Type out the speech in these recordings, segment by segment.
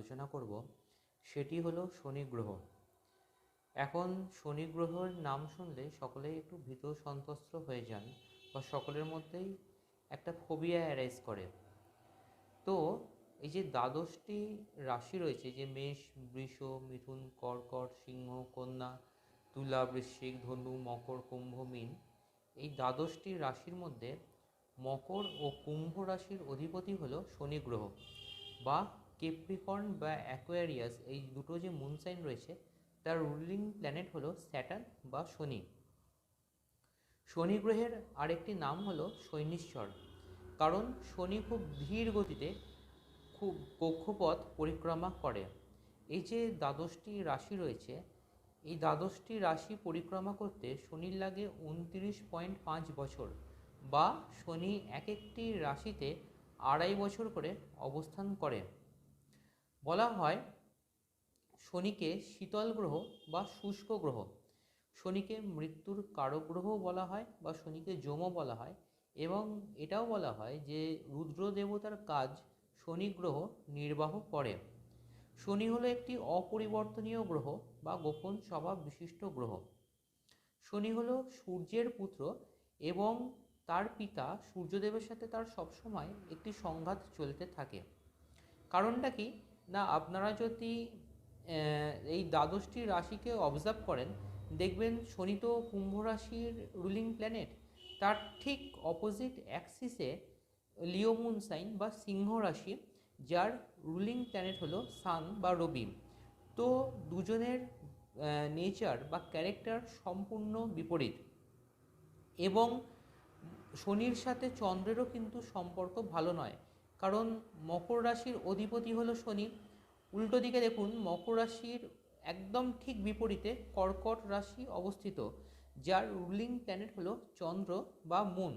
আলোচনা করব সেটি হলো শনি গ্রহ। এখন শনি গ্রহের নাম শুনলে সকলেই একটু ভীত সন্ত্রস্ত হয়ে যান বা সকলের মধ্যেই একটা ফোবিয়া অ্যারাইজ করে। তো এই যে দ্বাদশটি রাশি রয়েছে, যে মেষ, বৃষ, মিথুন, কর্কট, সিংহ, কন্যা, তুলা, বৃশ্চিক, ধনু, মকর, কুম্ভ, মীন, এই দ্বাদশটি রাশির মধ্যে মকর ও কুম্ভ রাশির অধিপতি হলো শনি গ্রহ বা কেপ্রিকর্ন বা অ্যাকোয়ারিয়াস, এই দুটো যে মুন সাইন রয়েছে তার রুলিং প্ল্যানেট হলো স্যাটার্ন বা শনি। শনি গ্রহের আরেকটি নাম হলো শনৈশ্বর, কারণ শনি খুব ধীর গতিতে খুব কক্ষপথ পরিক্রমা করে। এই যে দ্বাদশটি রাশি রয়েছে, এই দ্বাদশটি রাশি পরিক্রমা করতে শনির লাগে 29.5 বছর, বা শনি এক একটি রাশিতে 2.5 বছর করে অবস্থান করে। বলা হয় শনিকে শীতল গ্রহ বা শুষ্ক গ্রহ, শনিকে মৃত্যুর কারক গ্রহ বলা হয় বা শনিকে যমও বলা হয়, এবং এটাও বলা হয় যে রুদ্র দেবতার কাজ শনি গ্রহ নির্বাহ করে। শনি হলো একটি অপরিবর্তনীয় গ্রহ বা গোপন স্বভাব বিশিষ্ট গ্রহ। শনি হলো সূর্যের পুত্র এবং তার পিতা সূর্যদেবের সাথে তার সবসময় একটি সংঘাত চলতে থাকে। কারণটা কি না, আপনারা যদি এই দ্বাদশটি রাশিকে অবজার্ভ করেন, দেখবেন শনি তো কুম্ভ রাশির রুলিং প্ল্যানেট, তার ঠিক অপোজিট অ্যাক্সিসে লিও মুন সাইন বা সিংহ রাশি, যার রুলিং প্ল্যানেট হলো সান বা রবি। তো দুজনের নেচার বা ক্যারেক্টার সম্পূর্ণ বিপরীত, এবং শনির সাথে চন্দ্রেরও কিন্তু সম্পর্ক ভালো নয়, কারণ মকর রাশির অধিপতি হলো শনি। উল্টো দিকে দেখুন, মকর রাশির একদম ঠিক বিপরীতে কর্কট রাশি অবস্থিত, যার রুলিং প্ল্যানেট হলো চন্দ্র বা মুন।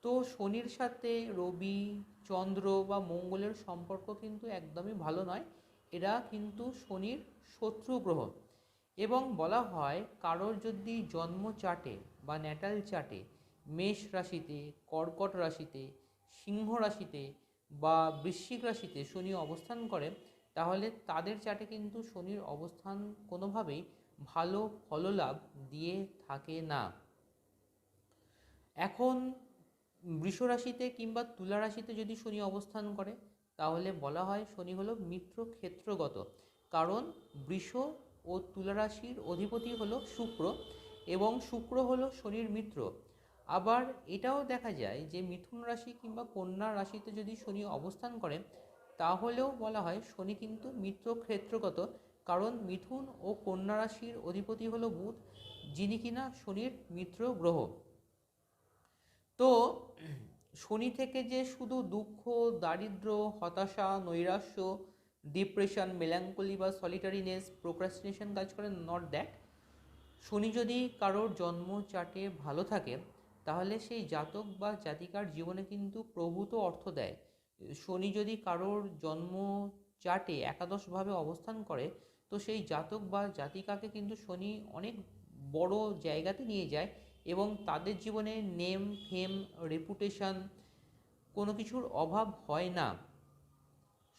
তো শনির সাথে রবি, চন্দ্র বা মঙ্গলের সম্পর্ক কিন্তু একদমই ভালো নয়, এরা কিন্তু শনির শত্রু গ্রহ। এবং বলা হয় কারোর যদি জন্ম চার্টে বা ন্যাটাল চার্টে মেষ রাশিতে, কর্কট রাশিতে, সিংহ রাশিতে বা বৃশ্চিক রাশিতে শনি অবস্থান করে, তাহলে তাদের চার্টে কিন্তু শনির অবস্থান কোনোভাবেই ভালো ফললাভ দিয়ে থাকে না। এখন বৃষ রাশিতে কিংবা তুলা রাশিতে যদি শনি অবস্থান করে, তাহলে বলা হয় শনি হলো মিত্র ক্ষেত্রগত, কারণ বৃষ ও তুলা রাশির অধিপতি হলো শুক্র, এবং শুক্র হলো শনির মিত্র। আবার এটাও দেখা যায় যে মিথুন রাশি কিংবা কন্যা রাশিতে যদি শনি অবস্থান করে, তাহলেও বলা হয় শনি কিন্তু মিত্র ক্ষেত্রগত, কারণ মিথুন ও কন্যা রাশির অধিপতি হলো বুধ, যিনি কিনা শনির মিত্র গ্রহ। তো শনি থেকে যে শুধু দুঃখ, দারিদ্র, হতাশা, নৈরাশ্য, ডিপ্রেশন, মেলাঙ্কলি বা সলিটারিনেস, প্রোক্রাস্টিনেশন কাজ করে, নট দ্যাট। শনি যদি কারোর জন্ম চার্টে ভালো থাকে, তাহলে সেই জাতক বা জাতিকার জীবনে কিন্তু প্রভূত অর্থ দেয়। শনি যদি কারোর জন্ম চার্টে একাদশভাবে অবস্থান করে, তো সেই জাতক বা জাতিকাকে কিন্তু শনি অনেক বড় জায়গাতে নিয়ে যায়, এবং তাদের জীবনে নেম, ফেম, রেপুটেশন কোনো কিছুর অভাব হয় না।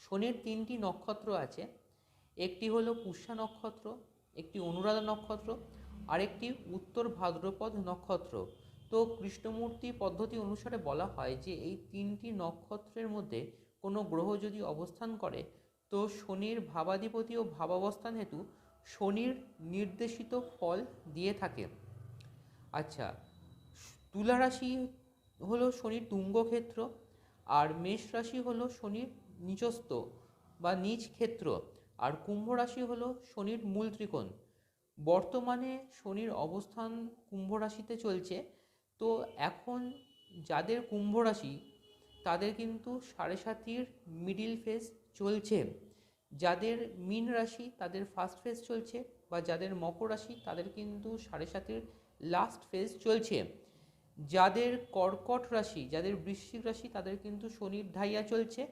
শনির 3টি নক্ষত্র আছে, একটি হলো পুষ্যা নক্ষত্র, একটি অনুরাধা নক্ষত্র, আর একটি উত্তর ভাদ্রপদ নক্ষত্র। তো কৃষ্ণমূর্তি পদ্ধতি অনুসারে বলা হয় যে এই 3টি নক্ষত্রের মধ্যে কোনো গ্রহ যদি অবস্থান করে, তো শনির ভাবাধিপতি ও ভাবাবস্থান হেতু শনির নির্দেশিত ফল দিয়ে থাকে। আচ্ছা, তুলা রাশি হলো শনির তুঙ্গক্ষেত্র, আর মেষ রাশি হলো শনির নিচস্থ বা নিজ ক্ষেত্র, আর কুম্ভ রাশি হলো শনির মূল ত্রিকোণ। বর্তমানে শনির অবস্থান কুম্ভ রাশিতে চলছে। তো এখন যাদের কুম্ভ রাশি, তাদের কিন্তু সাড়ে সাতির মিডিল ফেজ চলছে। যাদের মীন রাশি তাদের ফার্স্ট ফেজ চলছে, বা যাদের মকর রাশি তাদের কিন্তু সাড়ে সাতির লাস্ট ফেজ চলছে। যাদের কর্কট রাশি, যাদের বৃশ্চিক রাশি, তাদের কিন্তু শনির ঢাইয়া চলছে,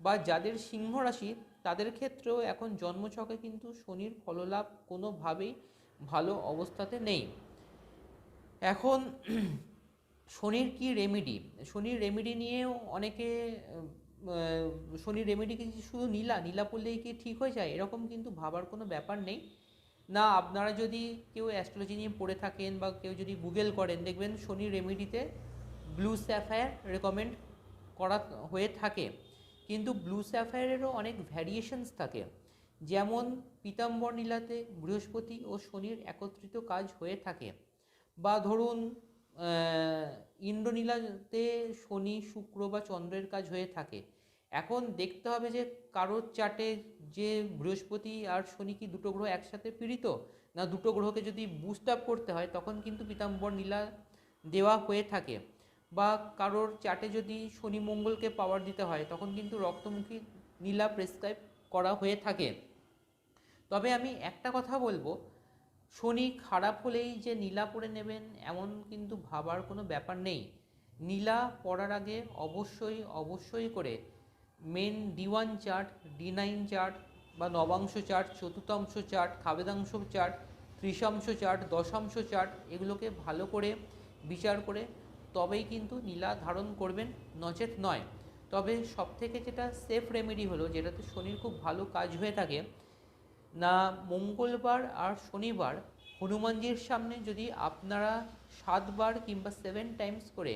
বা যাদের সিংহ রাশি তাদের ক্ষেত্রেও এখন জন্মছকে কিন্তু শনির ফললাভ কোনোভাবেই ভালো অবস্থাতে নেই। এখন শনির কি রেমেডি, শনির রেমেডি নিয়েও অনেকে শনির রেমেডি কি শুধু নীলা পড়লেই কি ঠিক হয়ে যায়, এরকম কিন্তু ভাবার কোনো ব্যাপার নেই। না, আপনারা যদি কেউ অ্যাস্ট্রোলজি নিয়ে পড়ে থাকেন বা কেউ যদি গুগল করেন, দেখবেন শনির রেমেডিতে ব্লু স্যাফায়ার রেকমেন্ড করা হয়ে থাকে। কিন্তু ব্লু স্যাফায়ারেরও অনেক ভ্যারিয়েশনস থাকে। যেমন পীতাম্বর নীলাতে বৃহস্পতি ও শনির একত্রিত কাজ হয়ে থাকে, বা ধরুন ইন্দ্রনীলাতে শনি, শুক্র বা চন্দ্রের কাজ হয়ে থাকে। এখন দেখতে হবে যে কারোর চার্টে যে বৃহস্পতি আর শনি কি দুটো গ্রহ একসাথে পীড়িত, না দুটো গ্রহকে যদি বুস্ট আপ করতে হয় তখন কিন্তু পীতাম্বর নীলা দেওয়া হয়ে থাকে। বা কারোর চার্টে যদি শনি মঙ্গলকে পাওয়ার দিতে হয় তখন কিন্তু রক্তমুখী নীলা প্রেসক্রাইব করা হয়ে থাকে। তবে আমি একটা কথা বলবো, শনি খারাপ হলেই যে নীলা পরে নেবেন এমন কিন্তু ভাবার কোনো ব্যাপার নেই। নীলা পড়ার আগে অবশ্যই করে main D1 chart, D9 chart বা নবাংশ চার্ট, চতুর্থাংশ চার্ট, খাবেদাংশ চার্ট, ত্রিশাংশ চার্ট, দশাংশ চার্ট, এগুলোকে ভালো করে বিচার করে তবেই কিন্তু নীলা ধারণ করবেন, নচেত নয়। তবে সবথেকে যেটা সেফ রেমেডি হলো, যেটাতে শনির খুব ভালো কাজ হয়ে থাকে, না মঙ্গলবার আর শনিবার হনুমানজির সামনে যদি আপনারা 7 বার কিংবা 7 টাইমস করে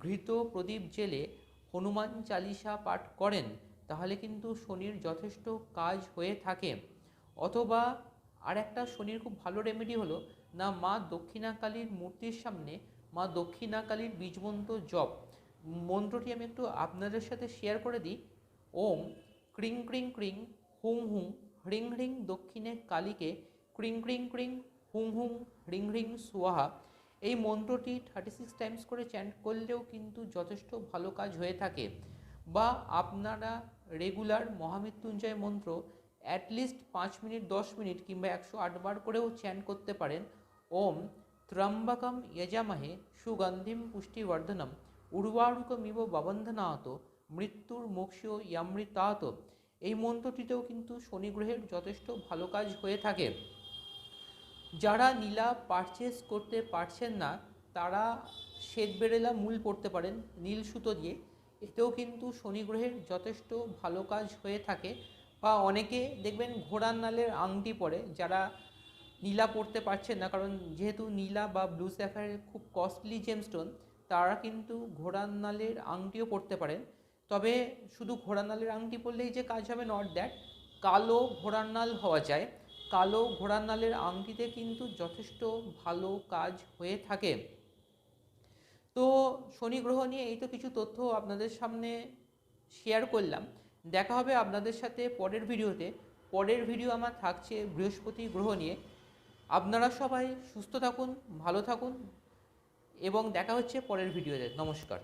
ঘৃত প্রদীপ জেলে হনুমান চালিসা পাঠ করেন, তাহলে কিন্তু শনির যথেষ্ট কাজ হয়ে থাকে। অথবা আর একটা শনির খুব ভালো রেমেডি হলো, না মা দক্ষিণাকালীর মূর্তির সামনে মা দক্ষিণাকালীর বীজমন্ত্র জপ। মন্ত্রটি আমি একটু আপনাদের সাথে শেয়ার করে দিই। ওম ক্রিং ক্রিং ক্রিং হুং হুং হ্রিং হ্রিং দক্ষিণে কালীকে ক্রিং ক্রিং ক্রিং হুং হুং হ্রিং হ্রিং সোয়াহা। এই মন্ত্রটি 36 টাইমস করে চ্যান্ট করলেও কিন্তু যথেষ্ট ভালো কাজ হয়ে থাকে। বা আপনারা রেগুলার মহামৃত্যুঞ্জয় মন্ত্র অ্যাটলিস্ট 5 মিনিট, 10 মিনিট কিংবা 108 বার করেও চ্যান্ট করতে পারেন। ওম ত্রম্বকম যজামহে সুগন্ধিম পুষ্টিবর্ধনম উর্বারুকমিব ববন্ধনাত মৃত্যুর মোক্ষীয় ইয়ামৃতাত। এই মন্ত্রটিতেও কিন্তু শনি গ্রহের যথেষ্ট ভালো কাজ হয়ে থাকে। যারা নীলা পারচেস করতে পারছেন না তারা শ্বেতবেরেলা মূল পড়তে পারেন নীল সুতো দিয়ে, এতেও কিন্তু শনি গ্রহের যথেষ্ট ভালো কাজ হয়ে থাকে। বা অনেকে দেখবেন ঘোড়ার নালের আংটি পরে, যারা নীলা পড়তে পারছেন না, কারণ যেহেতু নীলা বা ব্লু স্যাফায়ার খুব কস্টলি জেমস্টোন, তারা কিন্তু ঘোড়ার নালের আংটিও পড়তে পারেন। তবে শুধু ঘোড়ার নালের আংটি পরলেই যে কাজ হবে, নট দ্যাট, কালো ঘোড়ার নাল হওয়া যায়। কালো ঘোড়ার নালের আংটিতে কিন্তু যথেষ্ট ভালো কাজ হয়ে থাকে। তো শনি গ্রহ নিয়ে এই তো কিছু তথ্য আপনাদের সামনে শেয়ার করলাম। দেখা হবে আপনাদের সাথে পরের ভিডিওতে। পরের ভিডিও আমার থাকছে বৃহস্পতি গ্রহ নিয়ে। আপনারা সবাই সুস্থ থাকুন, ভালো থাকুন এবং দেখা হচ্ছে পরের ভিডিওতে। নমস্কার।